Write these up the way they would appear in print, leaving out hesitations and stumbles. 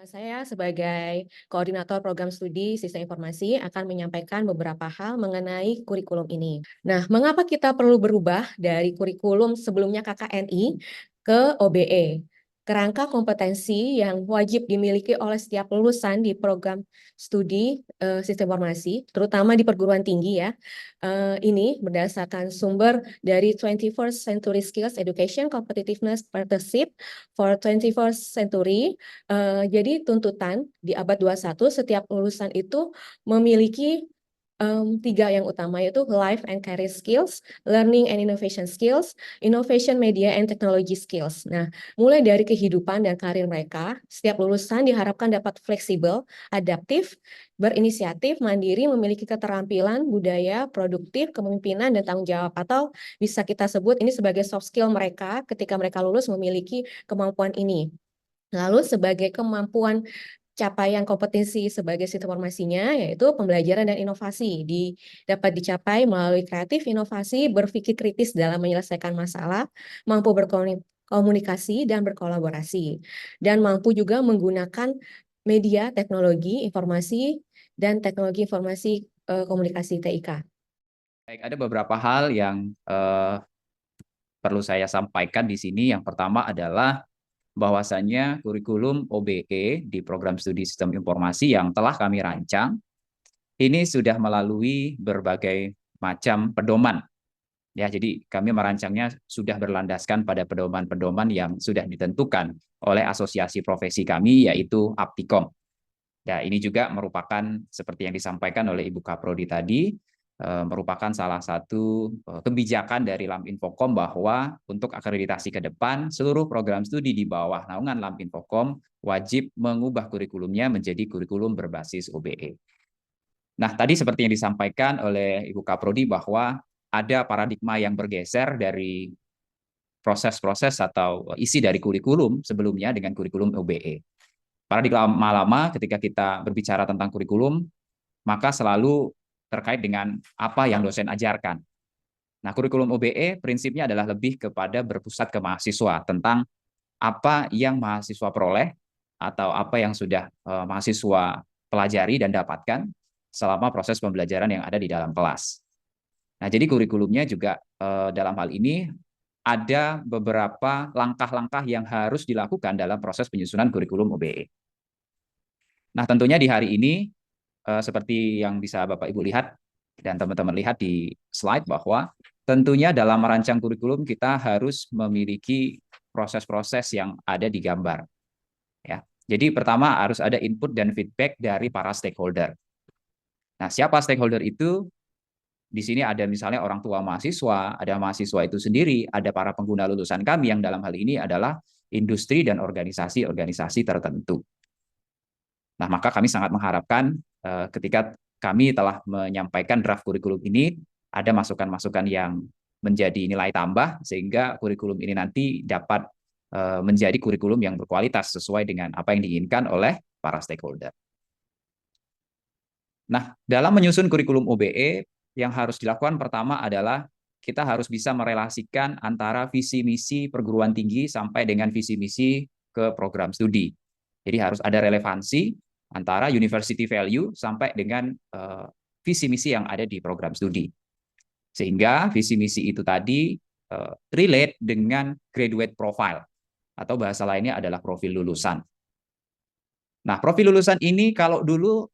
Saya sebagai koordinator program studi Sistem Informasi akan menyampaikan beberapa hal mengenai kurikulum ini. Nah, mengapa kita perlu berubah dari kurikulum sebelumnya KKNI ke OBE? Kerangka kompetensi yang wajib dimiliki oleh setiap lulusan di program studi Sistem Informasi, terutama di perguruan tinggi ya. Ini berdasarkan sumber dari 21st Century Skills Education Competitiveness Partnership for 21st Century. Jadi tuntutan di abad 21 setiap lulusan itu memiliki tiga yang utama, yaitu life and career skills, learning and innovation skills, innovation media and technology skills. Nah, mulai dari kehidupan dan karir mereka, setiap lulusan diharapkan dapat fleksibel, adaptif, berinisiatif, mandiri, memiliki keterampilan, budaya, produktif, kepemimpinan, dan tanggung jawab. Atau bisa kita sebut ini sebagai soft skill mereka ketika mereka lulus memiliki kemampuan ini. Lalu sebagai kemampuan capaian kompetensi sebagai sistem informasinya, yaitu pembelajaran dan inovasi dapat dicapai melalui kreatif inovasi, berpikir kritis dalam menyelesaikan masalah, mampu berkomunikasi dan berkolaborasi, dan mampu juga menggunakan media, teknologi, informasi, dan teknologi informasi komunikasi TIK. Baik, ada beberapa hal yang perlu saya sampaikan di sini. Yang pertama adalah bahwasannya kurikulum OBE di program studi sistem informasi yang telah kami rancang ini sudah melalui berbagai macam pedoman. Ya, jadi kami merancangnya sudah berlandaskan pada pedoman-pedoman yang sudah ditentukan oleh asosiasi profesi kami, yaitu Aptikom. Ya, ini juga merupakan seperti yang disampaikan oleh Ibu Kaprodi tadi, merupakan salah satu kebijakan dari Laminfokom bahwa untuk akreditasi ke depan, seluruh program studi di bawah naungan Laminfokom wajib mengubah kurikulumnya menjadi kurikulum berbasis OBE. Nah, tadi seperti yang disampaikan oleh Ibu Kaprodi bahwa ada paradigma yang bergeser dari proses-proses atau isi dari kurikulum sebelumnya dengan kurikulum OBE. Paradigma lama ketika kita berbicara tentang kurikulum, maka selalu terkait dengan apa yang dosen ajarkan. Nah, kurikulum OBE prinsipnya adalah lebih kepada berpusat ke mahasiswa tentang apa yang mahasiswa peroleh atau apa yang sudah mahasiswa pelajari dan dapatkan selama proses pembelajaran yang ada di dalam kelas. Nah, jadi kurikulumnya juga dalam hal ini ada beberapa langkah-langkah yang harus dilakukan dalam proses penyusunan kurikulum OBE. Nah, tentunya di hari ini seperti yang bisa Bapak Ibu lihat dan teman-teman lihat di slide bahwa tentunya dalam merancang kurikulum kita harus memiliki proses-proses yang ada di gambar. Ya. Jadi pertama harus ada input dan feedback dari para stakeholder. Nah, siapa stakeholder itu? Di sini ada misalnya orang tua mahasiswa, ada mahasiswa itu sendiri, ada para pengguna lulusan kami yang dalam hal ini adalah industri dan organisasi-organisasi tertentu. Nah, maka kami sangat mengharapkan ketika kami telah menyampaikan draft kurikulum ini, ada masukan-masukan yang menjadi nilai tambah, sehingga kurikulum ini nanti dapat menjadi kurikulum yang berkualitas sesuai dengan apa yang diinginkan oleh para stakeholder. Nah, dalam menyusun kurikulum OBE, yang harus dilakukan pertama adalah kita harus bisa merelasikan antara visi misi perguruan tinggi sampai dengan visi misi ke program studi. Jadi harus ada relevansi antara university value sampai dengan visi misi yang ada di program studi. Sehingga visi misi itu tadi relate dengan graduate profile atau bahasa lainnya adalah profil lulusan. Nah, profil lulusan ini kalau dulu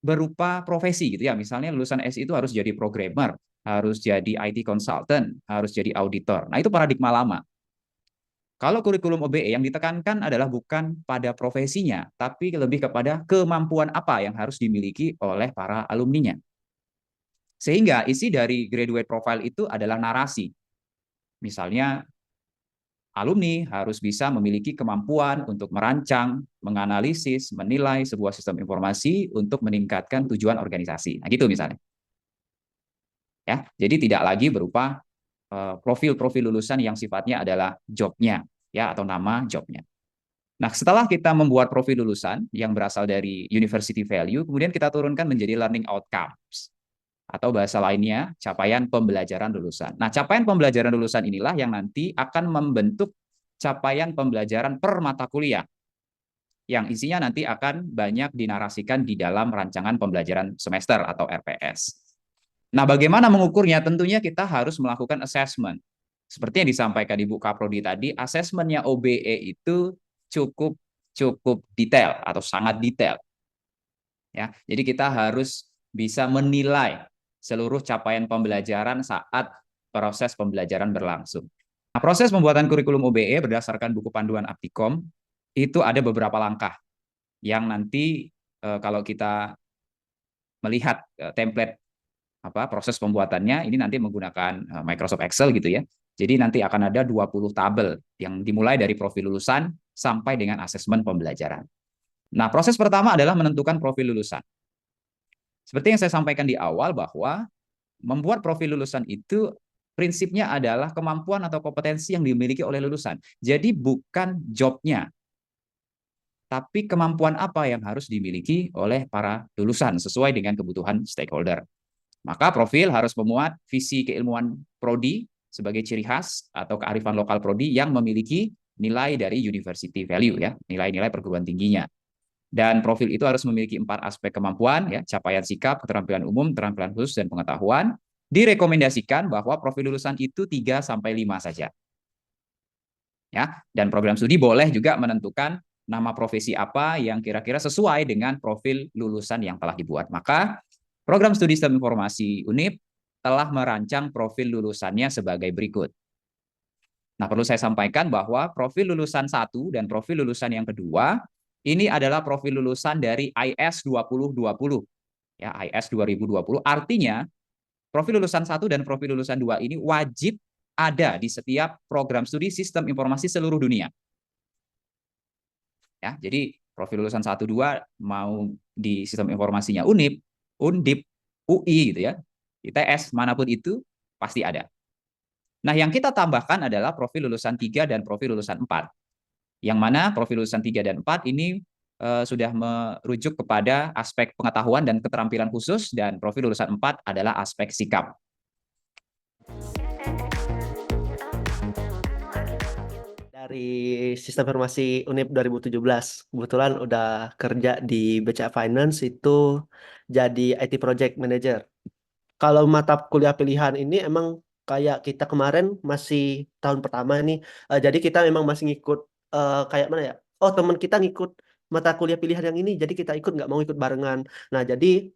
berupa profesi gitu ya. Misalnya lulusan SI itu harus jadi programmer, harus jadi IT consultant, harus jadi auditor. Nah, itu paradigma lama. Kalau kurikulum OBE yang ditekankan adalah bukan pada profesinya, tapi lebih kepada kemampuan apa yang harus dimiliki oleh para alumninya. Sehingga isi dari graduate profile itu adalah narasi. Misalnya alumni harus bisa memiliki kemampuan untuk merancang, menganalisis, menilai sebuah sistem informasi untuk meningkatkan tujuan organisasi. Nah, gitu misalnya. Ya, jadi tidak lagi berupa profil-profil lulusan yang sifatnya adalah job-nya, ya, atau nama job-nya. Nah, setelah kita membuat profil lulusan yang berasal dari university value, kemudian kita turunkan menjadi learning outcomes. Atau bahasa lainnya, capaian pembelajaran lulusan. Nah, capaian pembelajaran lulusan inilah yang nanti akan membentuk capaian pembelajaran per mata kuliah yang isinya nanti akan banyak dinarasikan di dalam rancangan pembelajaran semester atau RPS. Nah, bagaimana mengukurnya? Tentunya kita harus melakukan assessment. Seperti yang disampaikan Ibu Kaprodi tadi, asesmennya OBE itu cukup detail atau sangat detail. Ya, jadi kita harus bisa menilai seluruh capaian pembelajaran saat proses pembelajaran berlangsung. Nah, proses pembuatan kurikulum OBE berdasarkan buku panduan Aptikom itu ada beberapa langkah yang nanti kalau kita melihat template proses pembuatannya ini nanti menggunakan Microsoft Excel gitu ya. Jadi nanti akan ada 20 tabel yang dimulai dari profil lulusan sampai dengan asesmen pembelajaran. Nah, proses pertama adalah menentukan profil lulusan. Seperti yang saya sampaikan di awal bahwa membuat profil lulusan itu prinsipnya adalah kemampuan atau kompetensi yang dimiliki oleh lulusan. Jadi bukan jobnya, tapi kemampuan apa yang harus dimiliki oleh para lulusan sesuai dengan kebutuhan stakeholder. Maka profil harus memuat visi keilmuan prodi sebagai ciri khas atau kearifan lokal prodi yang memiliki nilai dari university value ya, nilai-nilai perguruan tingginya. Dan profil itu harus memiliki 4 aspek kemampuan ya, capaian sikap, keterampilan umum, keterampilan khusus dan pengetahuan. Direkomendasikan bahwa profil lulusan itu 3 sampai 5 saja. Ya, dan program studi boleh juga menentukan nama profesi apa yang kira-kira sesuai dengan profil lulusan yang telah dibuat. Maka program studi sistem informasi UNIP telah merancang profil lulusannya sebagai berikut. Nah, perlu saya sampaikan bahwa profil lulusan 1 dan profil lulusan yang kedua ini adalah profil lulusan dari IS 2020. Ya, IS 2020 artinya profil lulusan 1 dan profil lulusan 2 ini wajib ada di setiap program studi sistem informasi seluruh dunia. Ya, jadi profil lulusan 1 2 mau di sistem informasinya UNIP, Undip, UI gitu ya. ITS manapun itu pasti ada. Nah, yang kita tambahkan adalah profil lulusan 3 dan profil lulusan 4. Yang mana profil lulusan 3 dan 4 ini sudah merujuk kepada aspek pengetahuan dan keterampilan khusus, dan profil lulusan 4 adalah aspek sikap. Dari sistem informasi UNIP 2017, kebetulan udah kerja di BCA Finance itu jadi IT Project Manager. Kalau mata kuliah pilihan ini emang kayak kita kemarin masih tahun pertama nih, jadi kita memang masih ngikut kayak mana ya? Oh, teman kita ngikut mata kuliah pilihan yang ini, jadi kita ikut nggak mau ikut barengan. Nah, jadi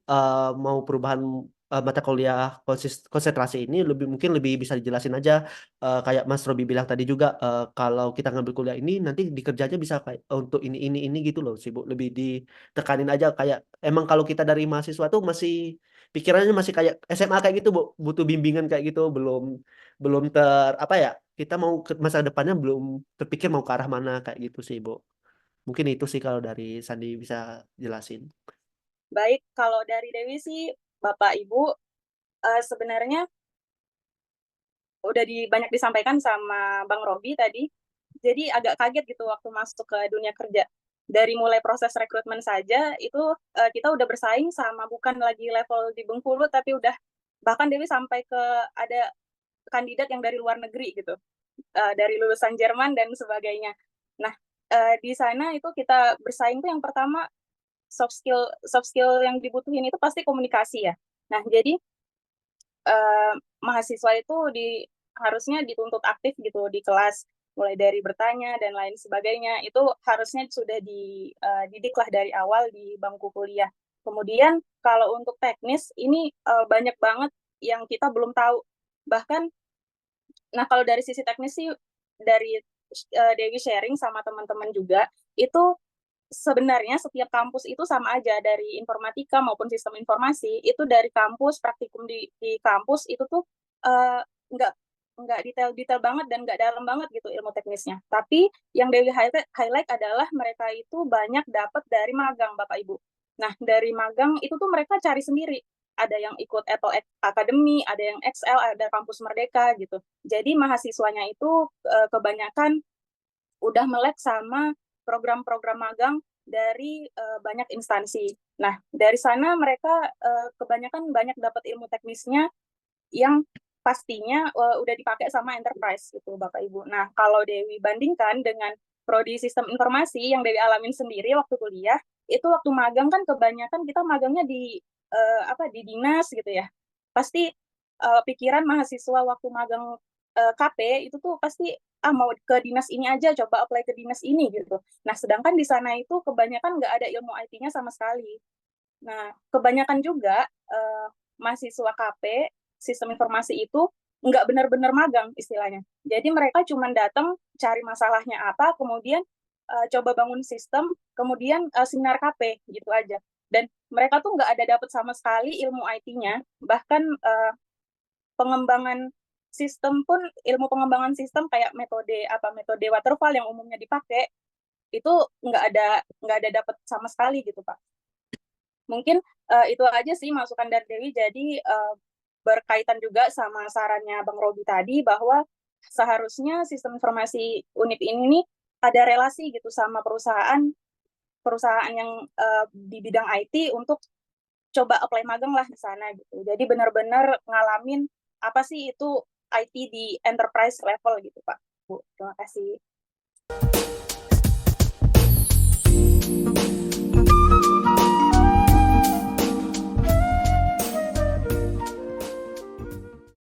mau perubahan mata kuliah konsentrasi ini mungkin lebih bisa dijelasin aja. Kayak Mas Robi bilang tadi juga, kalau kita ngambil kuliah ini nanti dikerjanya bisa kayak untuk ini gitu loh, sibuk lebih ditekanin aja kayak emang kalau kita dari mahasiswa tuh masih pikirannya masih kayak SMA kayak gitu, Bu. Butuh bimbingan kayak gitu, belum belum apa ya? Kita mau ke masa depannya belum terpikir mau ke arah mana kayak gitu sih, Bu. Mungkin itu sih kalau dari Sandi bisa jelasin. Baik, kalau dari Dewi sih, Bapak Ibu, sebenarnya udah banyak disampaikan sama Bang Robi tadi. Jadi agak kaget gitu waktu masuk ke dunia kerja. Dari mulai proses rekrutmen saja, itu kita udah bersaing sama bukan lagi level di Bengkulu, tapi udah bahkan Dewi sampai ke ada kandidat yang dari luar negeri gitu, dari lulusan Jerman dan sebagainya. Nah, di sana itu kita bersaing tuh yang pertama soft skill yang dibutuhin itu pasti komunikasi ya. Nah, jadi mahasiswa itu harusnya dituntut aktif gitu di kelas, mulai dari bertanya dan lain sebagainya. Itu harusnya sudah dididik lah dari awal di bangku kuliah. Kemudian kalau untuk teknis ini banyak banget yang kita belum tahu. Bahkan, nah kalau dari sisi teknis sih dari Dewi sharing sama teman-teman juga, itu sebenarnya setiap kampus itu sama aja, dari informatika maupun sistem informasi itu dari kampus praktikum di kampus itu tuh nggak detail banget dan nggak dalam banget gitu ilmu teknisnya. Tapi yang Dewi highlight adalah mereka itu banyak dapat dari magang, Bapak Ibu. Nah, dari magang itu tuh mereka cari sendiri. Ada yang ikut Apple Academy, ada yang XL, ada kampus Merdeka gitu. Jadi mahasiswanya itu kebanyakan udah melek sama program-program magang dari banyak instansi. Nah, dari sana mereka kebanyakan banyak dapat ilmu teknisnya yang pastinya udah dipakai sama enterprise gitu, Bapak Ibu. Nah, kalau Dewi bandingkan dengan prodi sistem informasi yang Dewi alamin sendiri waktu kuliah, itu waktu magang kan kebanyakan kita magangnya di di dinas gitu ya. Pasti pikiran mahasiswa waktu magang KP itu tuh pasti mau ke dinas ini aja, coba apply ke dinas ini gitu. Nah, sedangkan di sana itu kebanyakan nggak ada ilmu IT-nya sama sekali. Nah, kebanyakan juga mahasiswa KP sistem informasi itu nggak benar-benar magang istilahnya. Jadi mereka cuma datang cari masalahnya apa, kemudian coba bangun sistem, kemudian seminar KP gitu aja. Dan mereka tuh nggak ada dapat sama sekali ilmu IT-nya, bahkan pengembangan sistem pun, ilmu pengembangan sistem kayak metode waterfall yang umumnya dipakai itu nggak ada dapat sama sekali gitu, Pak. Mungkin itu aja sih masukan dari Dewi. Jadi berkaitan juga sama sarannya Bang Robi tadi bahwa seharusnya sistem informasi UNIP ini nih ada relasi gitu sama perusahaan yang di bidang IT untuk coba apply magang lah di sana gitu. Jadi benar-benar ngalamin apa sih itu IT di enterprise level gitu, Pak. Bu, terima kasih.